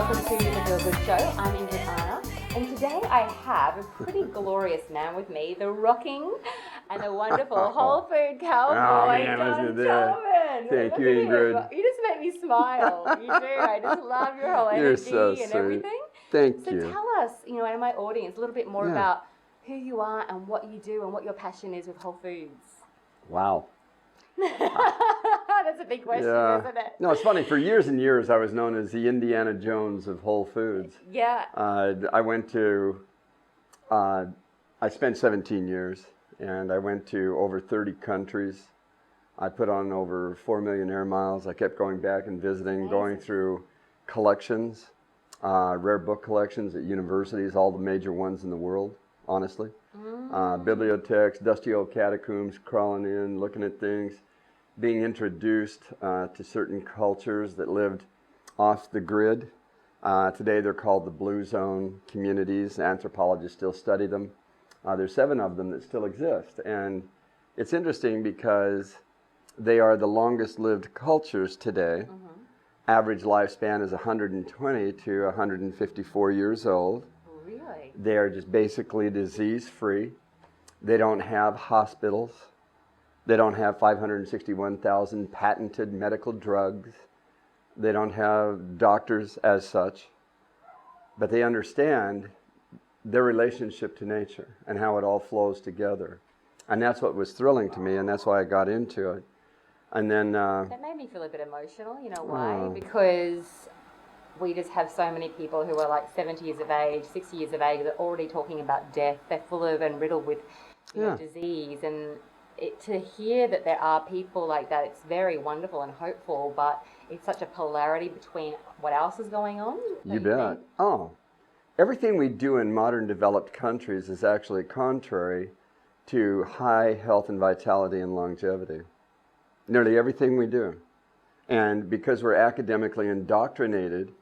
welcome to the Feel Good Show. I'm Ingrid Arna, and today I have a pretty glorious man with me, the rocking and the wonderful whole food cowboy, Don Tolman. Thank you, Ingrid. You just make me smile. You do. I just love your whole energy and everything. Thank you. So tell us, and my audience, a little bit more about who you are and what you do and what your passion is with Whole Foods. Wow. That's a big question, isn't it? No, it's funny. For years and years, I was known as the Indiana Jones of Whole Foods. Yeah. I spent 17 years, and I went to over 30 countries. I put on over 4 million air miles. I kept going back and visiting, going through collections, rare book collections at universities, all the major ones in the world, honestly. Bibliotheques, dusty old catacombs, crawling in, looking at things, being introduced to certain cultures that lived off the grid. Today they're called the Blue Zone communities. Anthropologists still study them. There's 7 of them that still exist. And it's interesting because they are the longest lived cultures today. Average lifespan is 120 to 154 years old. Really? They are just basically disease-free. They don't have hospitals. They don't have 561,000 patented medical drugs. They don't have doctors as such. But they understand their relationship to nature and how it all flows together. And that's what was thrilling to me, and that's why I got into it. And then... that made me feel a bit emotional, you know why? Because we just have so many people who are like 70 years of age, 60 years of age, that are already talking about death. They're full of and riddled with disease. And to hear that there are people like that, it's very wonderful and hopeful, but it's such a polarity between what else is going on. You bet. Oh, everything we do in modern developed countries is actually contrary to high health and vitality and longevity. Nearly everything we do. And because we're academically indoctrinated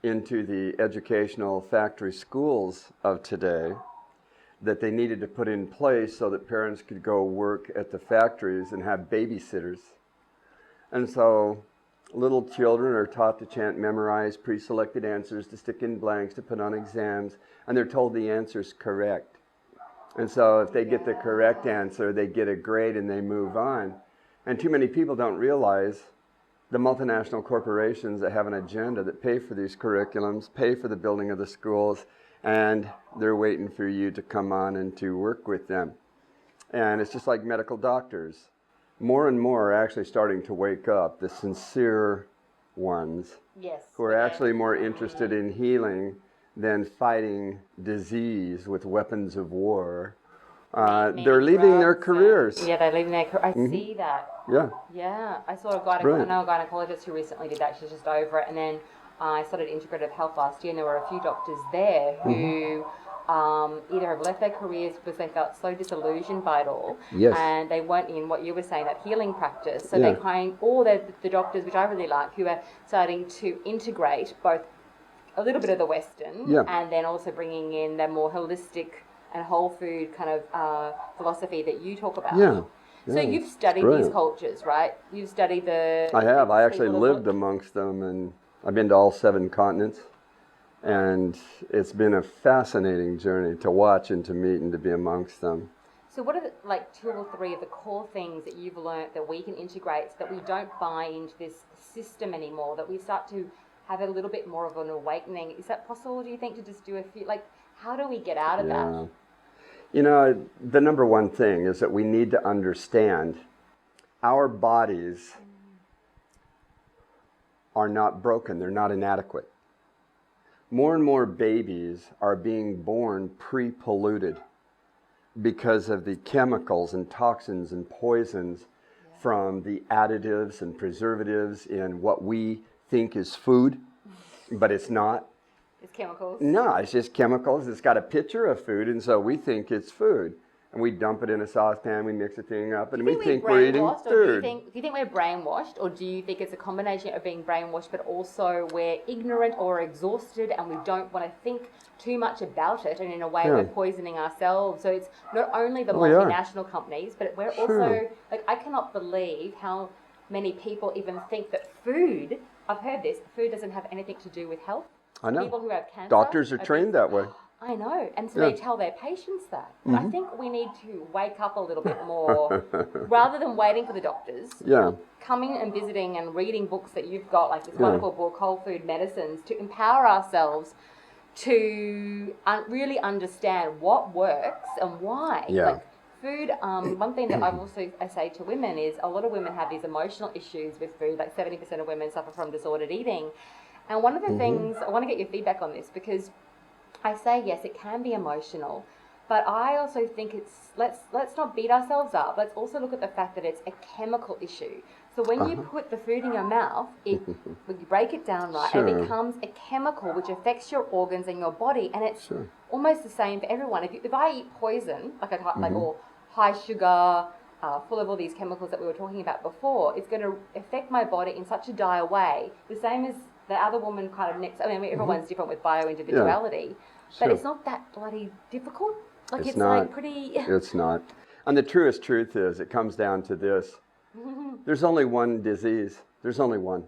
into the educational factory schools of today, that they needed to put in place so that parents could go work at the factories and have babysitters. And so little children are taught to chant, memorize pre-selected answers, to stick in blanks, to put on exams, and they're told the answer's correct. And so if they get the correct answer, they get a grade and they move on. And too many people don't realize the multinational corporations that have an agenda that pay for these curriculums, pay for the building of the schools, and they're waiting for you to come on and to work with them. And it's just like medical doctors. More and more are actually starting to wake up, the sincere ones, who are actually more interested in healing than fighting disease with weapons of war. They're leaving their careers. Yeah, they're leaving their career. I see that. Yeah. Yeah. I saw a gynecologist who recently did that. She's just over it. And then I started integrative health last year, and there were a few doctors there who either have left their careers because they felt so disillusioned by it all, and they weren't in what you were saying, that healing practice. So they're trying, or the doctors, which I really like, who are starting to integrate both a little bit of the Western and then also bringing in the more holistic and whole food kind of philosophy that you talk about. So you've studied these cultures, right? You've studied the... I have. I actually lived amongst them, and I've been to all 7 continents, and it's been a fascinating journey to watch and to meet and to be amongst them. So what are the, 2 or 3 of the core things that you've learned that we can integrate so that we don't buy into this system anymore, that we start to have a little bit more of an awakening? Is that possible, do you think, to just do a few, how do we get out of that? You know, the number one thing is that we need to understand our bodies are not broken, they're not inadequate. More and more babies are being born pre-polluted because of the chemicals and toxins and poisons from the additives and preservatives in what we think is food, but it's not. It's chemicals? No, it's just chemicals. It's got a picture of food, and so we think it's food. And we dump it in a saucepan, we mix the thing up, and we think we're eating food. Do you think we're brainwashed, or do you think it's a combination of being brainwashed, but also we're ignorant or exhausted and we don't want to think too much about it, and in a way we're poisoning ourselves? So it's not only the multinational companies, but we're also, I cannot believe how many people even think that food, I've heard this, food doesn't have anything to do with health. I know. People who have cancer. Doctors are trained that way. I know. And so they tell their patients that. And I think we need to wake up a little bit more rather than waiting for the doctors. Yeah. Coming and visiting and reading books that you've got, like this wonderful book, Whole Food Medicines, to empower ourselves to really understand what works and why. Yeah. Like food, one thing that I say to women is a lot of women have these emotional issues with food. Like 70% of women suffer from disordered eating. And one of the things, I want to get your feedback on this, because I say, yes, it can be emotional, but I also think let's not beat ourselves up. Let's also look at the fact that it's a chemical issue. So when you put the food in your mouth, when you break it down right, it becomes a chemical which affects your organs and your body, and it's almost the same for everyone. If I eat poison, or high sugar, full of all these chemicals that we were talking about before, it's going to affect my body in such a dire way. The same as the other woman kind of next. I mean, everyone's different with bio-individuality, but it's not that bloody difficult. Like it's not. like pretty. It's not. And the truest truth is, it comes down to this. There's only one disease. There's only one.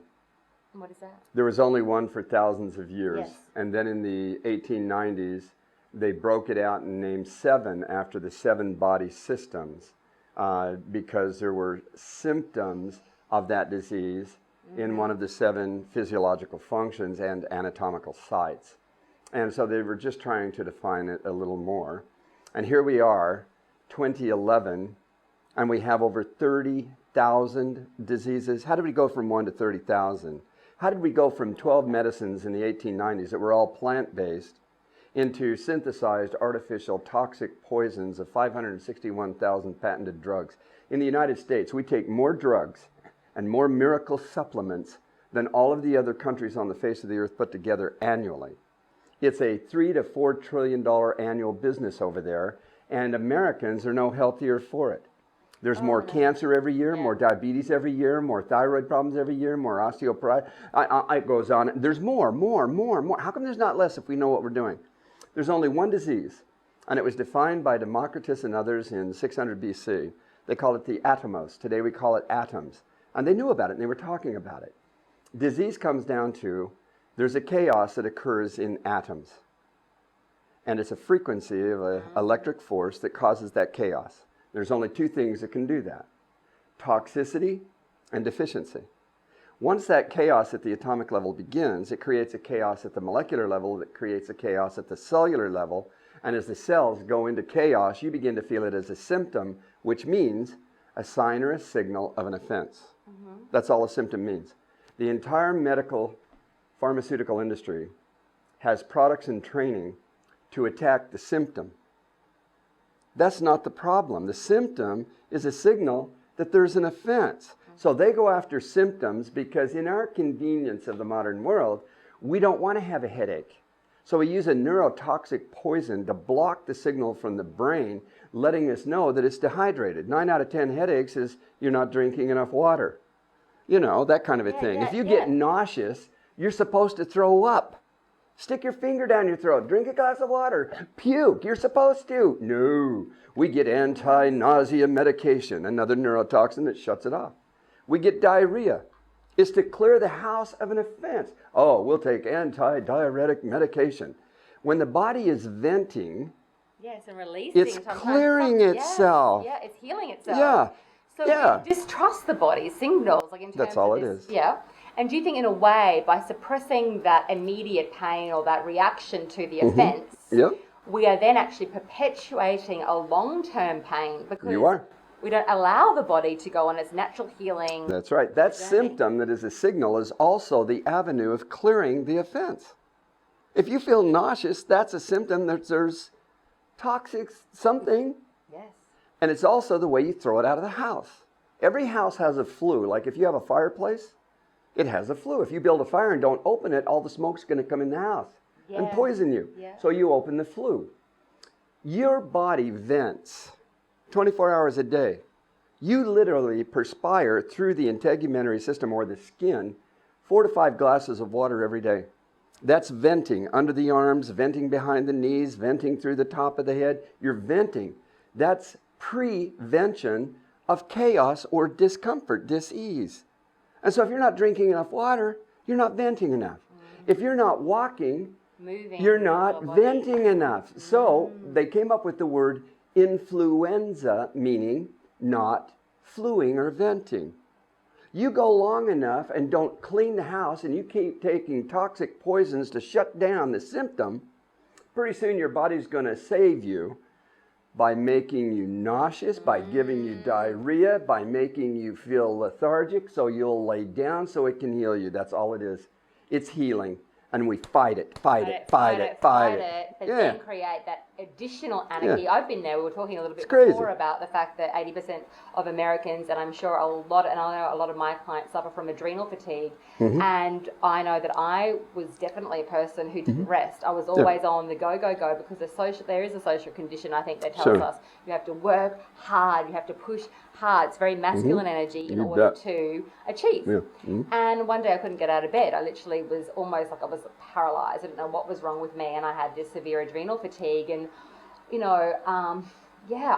What is that? There was only one for thousands of years. Yes. And then in the 1890s, they broke it out and named 7 after the 7 body systems because there were symptoms of that disease in one of the 7 physiological functions and anatomical sites. And so they were just trying to define it a little more. And here we are, 2011, and we have over 30,000 diseases. How did we go from 1 to 30,000? How did we go from 12 medicines in the 1890s that were all plant-based into synthesized artificial toxic poisons of 561,000 patented drugs? In the United States, we take more drugs and more miracle supplements than all of the other countries on the face of the earth put together annually. It's a $3 to $4 trillion annual business over there, and Americans are no healthier for it. There's more cancer every year, more diabetes every year, more thyroid problems every year, more osteoporosis. It goes on. There's more. How come there's not less if we know what we're doing? There's only one disease, and it was defined by Democritus and others in 600 BC. They call it the atomos. Today we call it atoms. And they knew about it, and they were talking about it. Disease comes down to there's a chaos that occurs in atoms. And it's a frequency of an electric force that causes that chaos. There's only 2 things that can do that: toxicity and deficiency. Once that chaos at the atomic level begins, it creates a chaos at the molecular level that creates a chaos at the cellular level. And as the cells go into chaos, you begin to feel it as a symptom, which means a sign or a signal of an offense. That's all a symptom means. The entire medical pharmaceutical industry has products and training to attack the symptom. That's not the problem. The symptom is a signal that there's an offense. So they go after symptoms because in our convenience of the modern world, we don't want to have a headache. So we use a neurotoxic poison to block the signal from the brain, letting us know that it's dehydrated. 9 out of 10 headaches is you're not drinking enough water. You know, that kind of a thing. If you get nauseous, you're supposed to throw up. Stick your finger down your throat. Drink a glass of water. Puke. You're supposed to. No. We get anti-nausea medication, another neurotoxin that shuts it off. We get diarrhea. It's to clear the house of an offense. Oh, we'll take anti-diuretic medication. When the body is venting, and releasing. It's clearing itself. Yeah, it's healing itself. So we distrust the body's signals, like in terms That's all of it this, is. Yeah. And do you think in a way, by suppressing that immediate pain or that reaction to the offense, we are then actually perpetuating a long-term pain because we don't allow the body to go on its natural healing. That's right. That symptom that is a signal is also the avenue of clearing the offense. If you feel nauseous, that's a symptom that there's toxic something. Yes. And it's also the way you throw it out of the house. Every house has a flue. Like if you have a fireplace, it has a flue. If you build a fire and don't open it, all the smoke's going to come in the house and poison you. Yeah. So you open the flue. Your body vents 24 hours a day. You literally perspire through the integumentary system or the skin 4 to 5 glasses of water every day. That's venting under the arms, venting behind the knees, venting through the top of the head. You're venting. That's prevention of chaos or discomfort, dis-ease. And so if you're not drinking enough water, you're not venting enough. If you're not walking, moving, you're not venting enough. So they came up with the word influenza, meaning not fluing or venting. You go long enough and don't clean the house and you keep taking toxic poisons to shut down the symptom, pretty soon your body's going to save you by making you nauseous, by giving you diarrhea, by making you feel lethargic so you'll lay down so it can heal you. That's all it is. It's healing. And we fight it. But then create that additional anarchy. I've been there. We were talking a little bit before about the fact that 80% of Americans, and I'm sure I know a lot of my clients suffer from adrenal fatigue. And I know that I was definitely a person who didn't rest. I was always on the go, because there is a social condition, I think, that tells us you have to work hard, you have to push hard. It's very masculine energy in order to achieve. And one day I couldn't get out of bed. I literally was almost like I was paralyzed. I didn't know what was wrong with me, and I had this severe adrenal fatigue. And I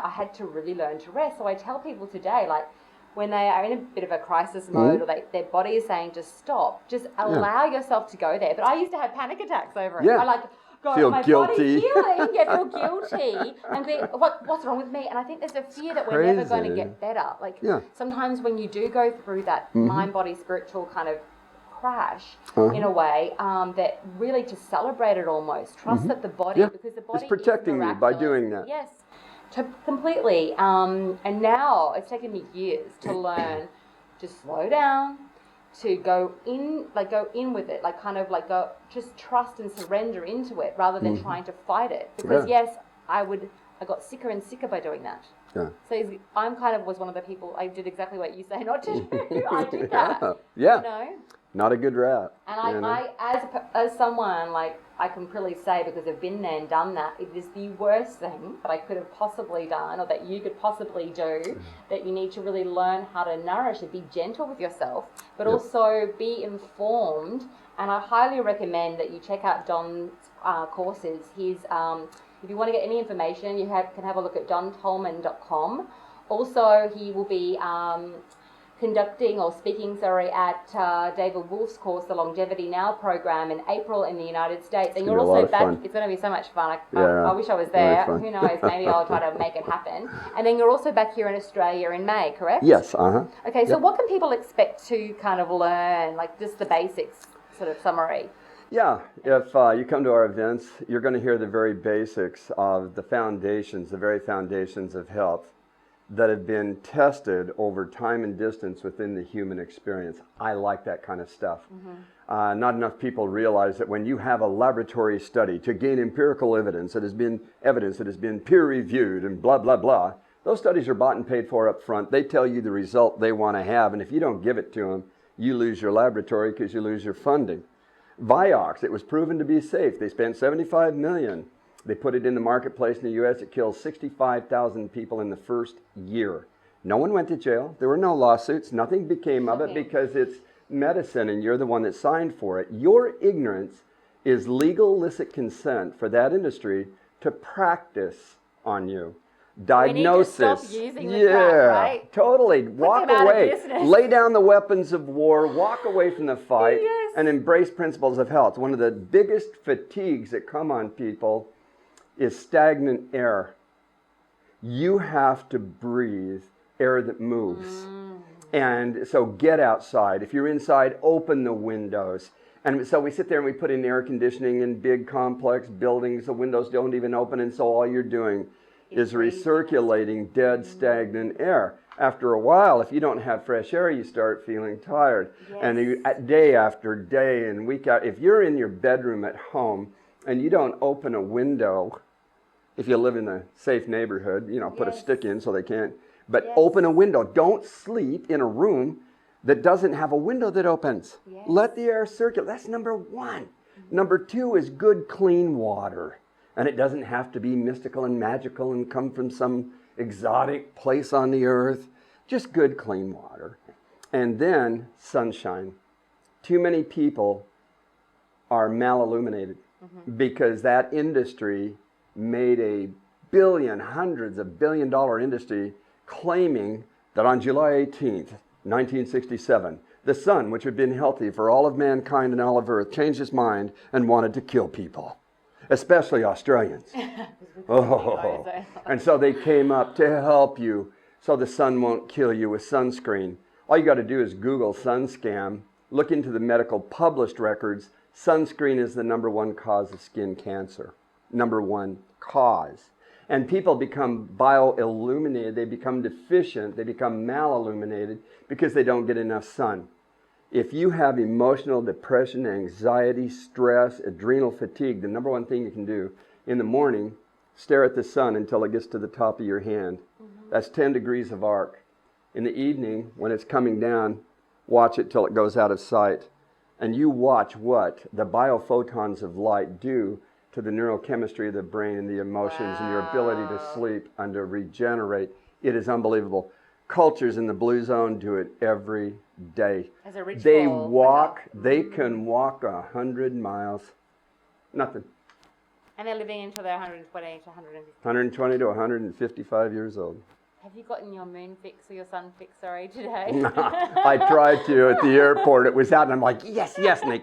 had to really learn to rest. So I tell people today, like, when they are in a bit of a crisis mode, or their body is saying just stop, just allow yourself to go there. But I used to have panic attacks over it. I feel my guilty. Body's healing, feel guilty, and think, what's wrong with me? And I think there's a fear that we're never going to get better. Like sometimes when you do go through that mind, body, spiritual kind of crash in a way, that really to celebrate it almost, trust that the body, because the body is protecting you by doing that. Yes. Completely. And now it's taken me years to learn to slow down, to go in with it, just trust and surrender into it rather than trying to fight it. Because I got sicker and sicker by doing that. So I'm was one of the people, I did exactly what you say not to do. I did that. Not a good rat. And I as someone, I can really say, because I've been there and done that, it is the worst thing that I could have possibly done, or that you could possibly do, that you need to really learn how to nourish and be gentle with yourself, but also be informed. And I highly recommend that you check out Don's courses. His, if you want to get any information, you can have a look at dontolman.com. Also, he will be conducting or speaking, at David Wolf's course, the Longevity Now program, in April in the United States. And you're also back. Fun. It's going to be so much fun. I wish I was there. Who knows? Maybe I'll try to make it happen. And then you're also back here in Australia in May, correct? Yes. Okay. So what can people expect to kind of learn, just the basics, sort of summary? Yeah, if you come to our events, you're going to hear the very basics of the very foundations of health that have been tested over time and distance within the human experience. I like that kind of stuff. Not enough people realize that when you have a laboratory study to gain empirical evidence that has been peer reviewed and blah, blah, blah, those studies are bought and paid for up front. They tell you the result they want to have, and if you don't give it to them, you lose your laboratory because you lose your funding. Vioxx, it was proven to be safe. They spent $75 million. They put it in the marketplace in the U.S. It kills 65,000 people in the first year. No one went to jail. There were no lawsuits. Nothing became of it because it's medicine and you're the one that signed for it. Your ignorance is legal illicit consent for that industry to practice on you. Diagnosis. We need to stop using the crap, right? Totally. Walk away. Lay down the weapons of war. Walk away from the fight and embrace principles of health. One of the biggest fatigues that come on people is stagnant air. You have to breathe air that moves. And so get outside. If you're inside, open the windows. And so we sit there and we put in air conditioning in big complex buildings. The windows don't even open, and so all you're doing is recirculating dead, stagnant air. After a while, if you don't have fresh air, you start feeling tired. And day after day and week out, if you're in your bedroom at home and you don't open a window, if you live in a safe neighborhood, put a stick in so they can't, but open a window. Don't sleep in a room that doesn't have a window that opens. Let the air circulate. That's number one. Number two is good, clean water. And it doesn't have to be mystical and magical and come from some exotic place on the earth. Just good, clean water. And then sunshine. Too many people are malilluminated because that industry made a hundreds of billion-dollar industry claiming that on July 18th, 1967, The sun, which had been healthy for all of mankind and all of Earth, changed his mind and wanted to kill people, especially Australians. Oh, and so they came up to help you so the sun won't kill you with sunscreen. All you got to do is Google sun scam, look into the medical published records. Sunscreen is the #1 cause of skin cancer. #1 cause. And people become bioilluminated, they become deficient, they become malilluminated because they don't get enough sun. If you have emotional depression, anxiety, stress, adrenal fatigue, the #1 thing you can do in the morning, stare at the sun until it gets to the top of your hand. That's 10 degrees of arc. In the evening, when it's coming down, watch it till it goes out of sight. And you watch what the biophotons of light do to the neurochemistry of the brain and the emotions and your ability to sleep and to regenerate. It is unbelievable. Cultures in the blue zone do it every day. As a ritual. They walk, they can walk 100 miles. Nothing. And they're living until they're 120 to 150. 120 to 155 years old. Have you gotten your moon fix or your sun fix, sorry, today? I tried to at the airport. It was out, and I'm like, yes, yes. And they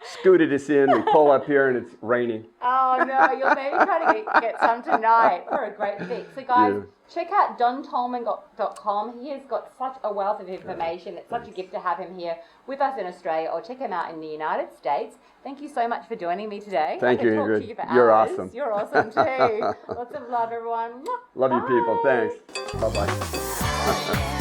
scooted us in. We pull up here, and it's raining. Oh, no. You'll maybe try to get some tonight for a great fix. So, guys, check out dontolman.com. He has got such a wealth of information. It's such a gift to have him here with us in Australia, or check him out in the United States. Thank you so much for joining me today. Thank you, Ingrid. To you for You're hours. awesome. You're awesome, too. Lots of love, everyone. Love you, Bye. people. Thanks. Bye-bye.